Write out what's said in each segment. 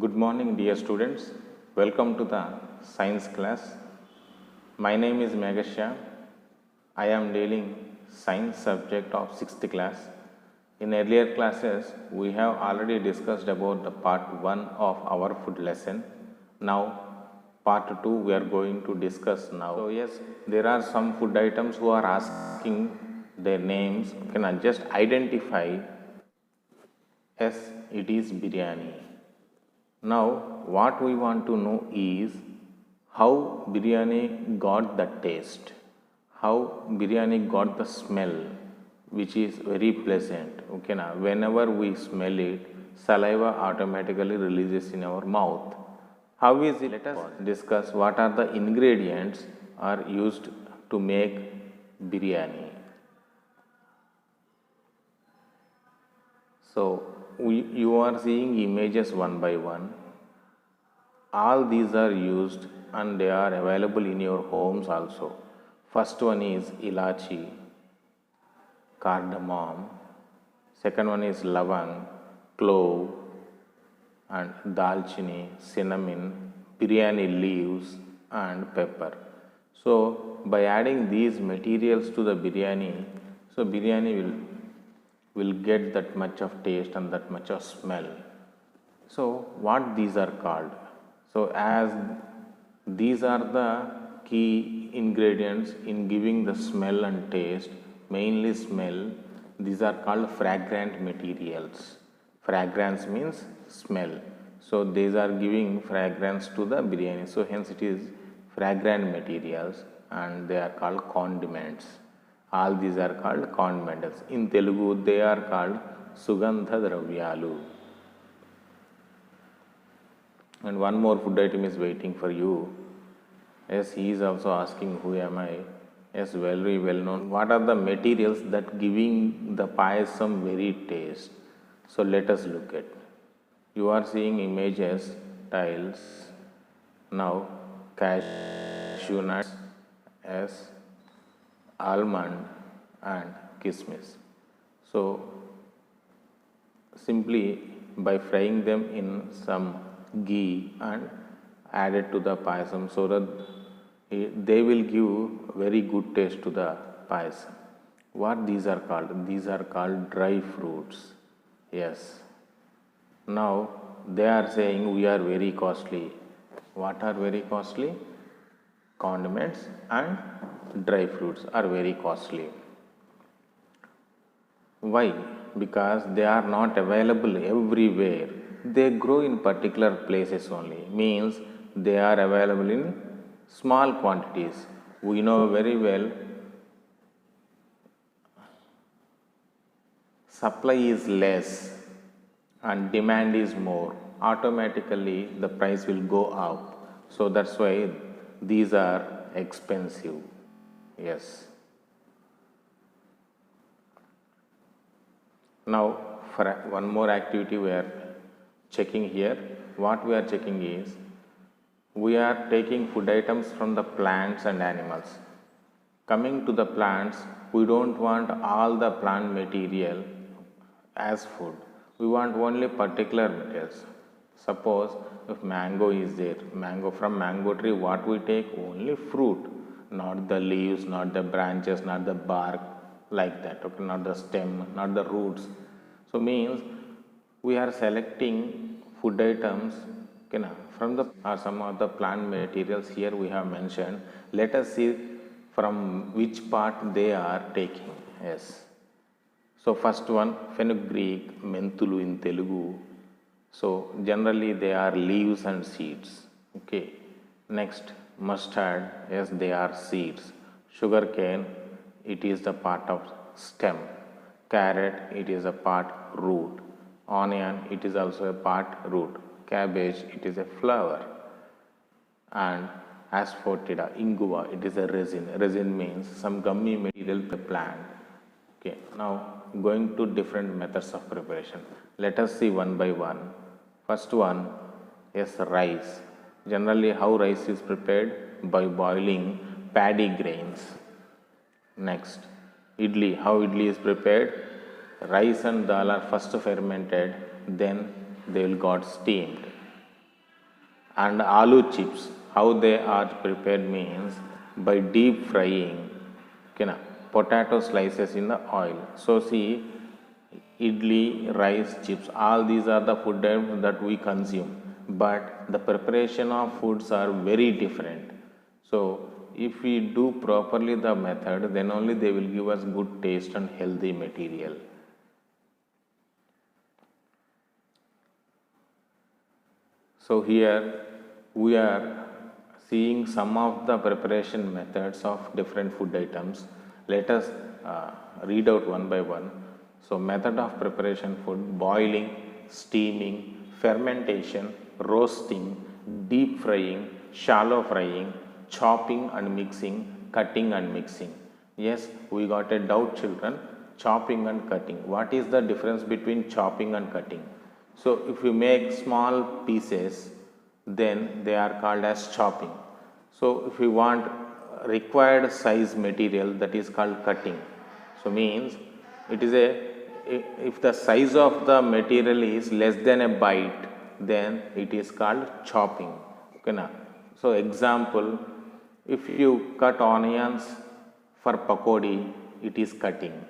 Good morning, dear students. Welcome to the science class. My name is Megashya. I am dealing science subject of 6th class. In earlier classes, we have already discussed about the part 1 of our food lesson. Now, part 2 we are going to discuss now. So yes, there are some food items who are asking their names. Can I just identify? Yes, it is biryani. Now, what we want to know is how biryani got the taste, how biryani got the smell, which is very pleasant. Okay, now whenever we smell it, saliva automatically releases in our mouth. How is it? Let us discuss what are the ingredients are used to make biryani. So, you are seeing images one by one. All these are used and they are available in your homes also. First one is ilachi, cardamom. Second one is lavang, clove, and dalchini, cinnamon, biryani leaves, and pepper. So, by adding these materials to the biryani, so biryani will get that much of taste and that much of smell. So, what these are called? So, as these are the key ingredients in giving the smell and taste, mainly smell, these are called fragrant materials. Fragrance means smell. So, these are giving fragrance to the biryani. So, hence it is fragrant materials and they are called condiments. All these are called condiments. In Telugu, they are called Sugandha Dravyalu. And one more food item is waiting for you. Yes, he is also asking who am I. Yes, very well known. What are the materials that giving the payasam very taste? So let us look at. You are seeing images, tiles. Now cashew nuts, yes, almond and kismis. So simply by frying them in some ghee and added to the payasam so that they will give very good taste to the payasam. What these are called? These are called dry fruits. Yes. Now they are saying we are very costly. What are very costly? Condiments and dry fruits are very costly. Why? Because they are not available everywhere. They grow in particular places only. Means they are available in small quantities. We know very well supply is less and demand is more. Automatically the price will go up. So that's why these are expensive. Yes. Now for one more activity we are checking here. What we are checking is we are taking food items from the plants and animals. Coming to the plants, we don't want all the plant material as food. We want only particular materials. Suppose if mango is there, from mango tree, what we take? Only fruit, not the leaves, not the branches, not the bark, like that. Okay, not the stem, not the roots. So means we are selecting food items from the some of the plant materials here we have mentioned. Let us see from which part they are taking. Yes. So first one, fenugreek, mentulu in Telugu. So generally they are leaves and seeds. Okay. Next, mustard. Yes, they are seeds. Sugarcane, it is the part of stem. Carrot, it is a part root. Onion, it is also a part root. Cabbage, it is a flower. And asafoetida, inguva, it is a resin. Resin means some gummy material to the plant. Okay, now going to different methods of preparation. Let us see one by one. First one is rice. Generally, how rice is prepared? By boiling paddy grains. Next, idli. How idli is prepared? Rice and dal are first fermented, then they will got steamed. And aloo chips, how they are prepared means by deep frying, okay, na, potato slices in the oil. So see, idli, rice, chips, all these are the food items that we consume, but the preparation of foods are very different. So if we do properly the method, then only they will give us good taste and healthy material. So here we are seeing some of the preparation methods of different food items. Let us read out one by one. So method of preparation food: boiling, steaming, fermentation, roasting, deep frying, shallow frying, chopping and mixing, cutting and mixing. Yes, we got a doubt, children. Chopping and cutting. What is the difference between chopping and cutting? So if you make small pieces, then they are called as chopping. So if you want required size material, that is called cutting. So means it is if the size of the material is less than a bite, then it is called chopping. Okay, na? So example, if you cut onions for pakodi, it is cutting.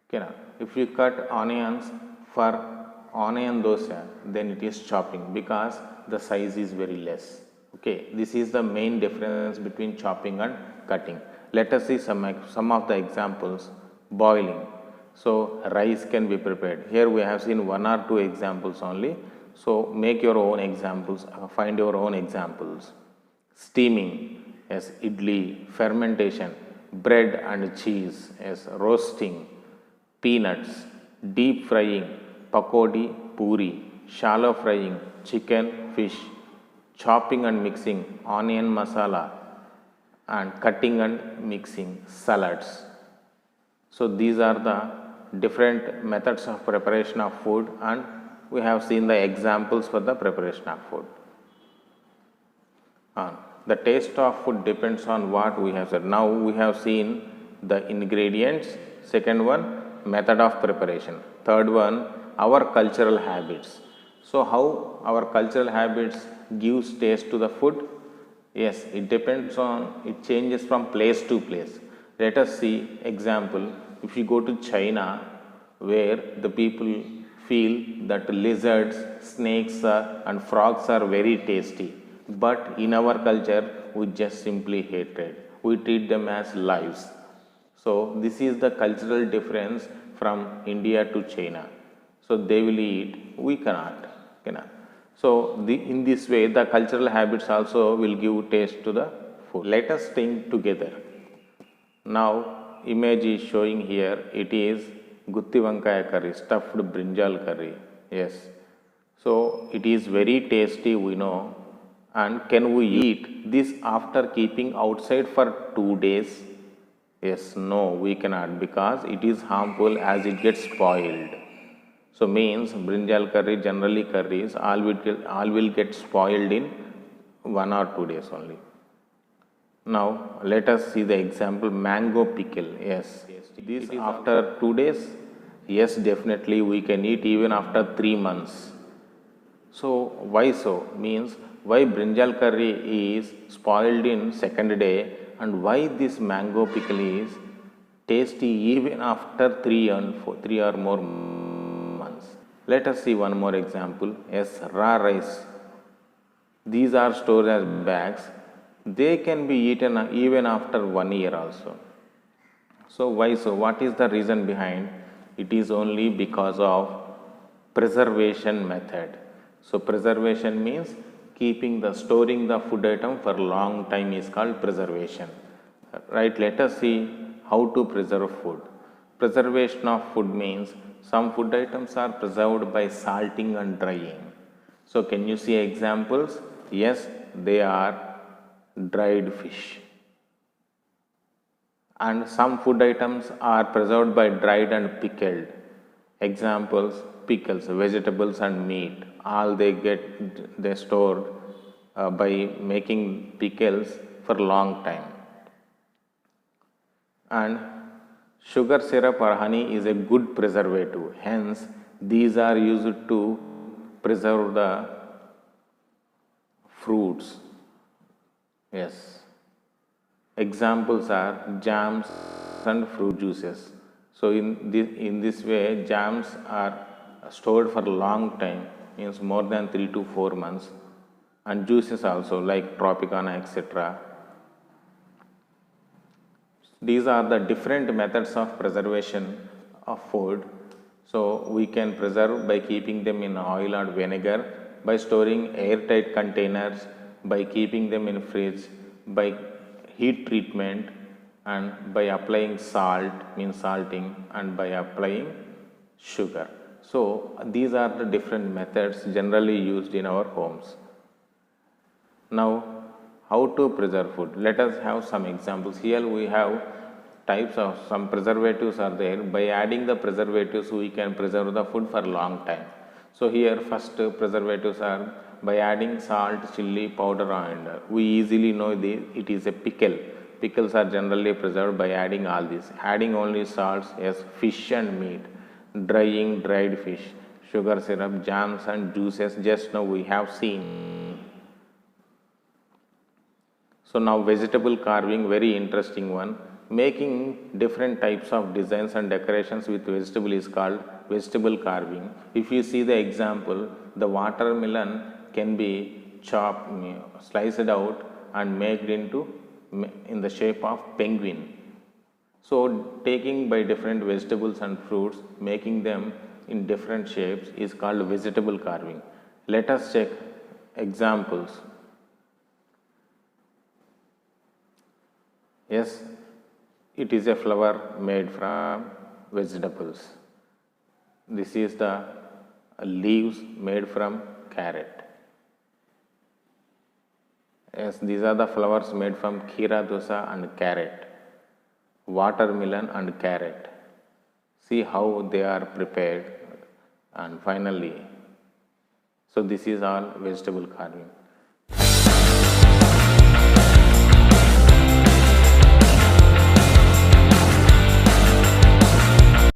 Okay, na? If you cut onions for onion dosa, then it is chopping because the size is very less. Okay, this is the main difference between chopping and cutting. Let us see some of the examples. Boiling. So rice can be prepared. Here we have seen one or two examples only. So make your own examples, find your own examples. Steaming, as idli. Fermentation, bread and cheese, as roasting. Peanuts. Deep frying, pakodi, puri. Shallow frying, chicken, fish. Chopping and mixing, onion masala, and cutting and mixing, salads. So these are the different methods of preparation of food, and we have seen the examples for the preparation of food. The taste of food depends on what we have said. Now we have seen the ingredients. Second one, method of preparation. Third one, our cultural habits. So how our cultural habits gives taste to the food? Yes, it depends on, it changes from place to place. Let us see example. If you go to China, where the people feel that lizards, snakes and frogs are very tasty, but in our culture we just simply hate it. We treat them as lives. So this is the cultural difference from India to China. So they will eat, we cannot. So in this way, the cultural habits also will give taste to the food. Let us think together. Now image is showing here. It is gutti vankaya curry, stuffed brinjal curry. Yes. So it is very tasty, we know. And can we eat this after keeping outside for 2 days? Yes, no, we cannot, because it is harmful as it gets spoiled. So means brinjal curry, generally curries, all will get spoiled in 1 or 2 days only. Now let us see the example, mango pickle. Yes, this after 2 days. Yes, definitely we can eat even after 3 months. So why so? Means why brinjal curry is spoiled in second day, and why this mango pickle is tasty even after 3 or more months. Let us see one more example. Yes, raw rice. These are stored as bags. They can be eaten even after 1 year also. So why so? What is the reason behind? It is only because of preservation method. So preservation means storing the food item for long time is called preservation. Right? Let us see how to preserve food. Preservation of food means some food items are preserved by salting and drying. So can you see examples? Yes, they are dried fish. And some food items are preserved by dried and pickled. Examples, pickles, vegetables and meat. All they stored by making pickles for long time. And sugar syrup or honey is a good preservative. Hence, these are used to preserve the fruits. Yes. Examples are jams and fruit juices. So in this way, jams are stored for a long time, means more than 3 to 4 months, and juices also like Tropicana, etc. These are the different methods of preservation of food. So we can preserve by keeping them in oil or vinegar, by storing airtight containers, by keeping them in fridge, by heat treatment, and by applying salt, means salting, and by applying sugar. So these are the different methods generally used in our homes. Now, how to preserve food? Let us have some examples. Here we have types of some preservatives are there. By adding the preservatives, we can preserve the food for a long time. So here first preservatives are by adding salt, chili powder, and we easily know it is a pickle. Pickles are generally preserved by adding all this. Adding only salts, yes, fish and meat, drying dried fish, sugar syrup, jams and juices. Just now we have seen. So now vegetable carving, very interesting one. Making different types of designs and decorations with vegetable is called vegetable carving. If you see the example, the watermelon can be chopped, sliced out and made into in the shape of penguin. So taking by different vegetables and fruits, making them in different shapes is called vegetable carving. Let us check examples. Yes, it is a flower made from vegetables. This is the leaves made from carrot. Yes, these are the flowers made from kheera dosa and carrot, watermelon and carrot. See how they are prepared, and finally, so this is all vegetable carving.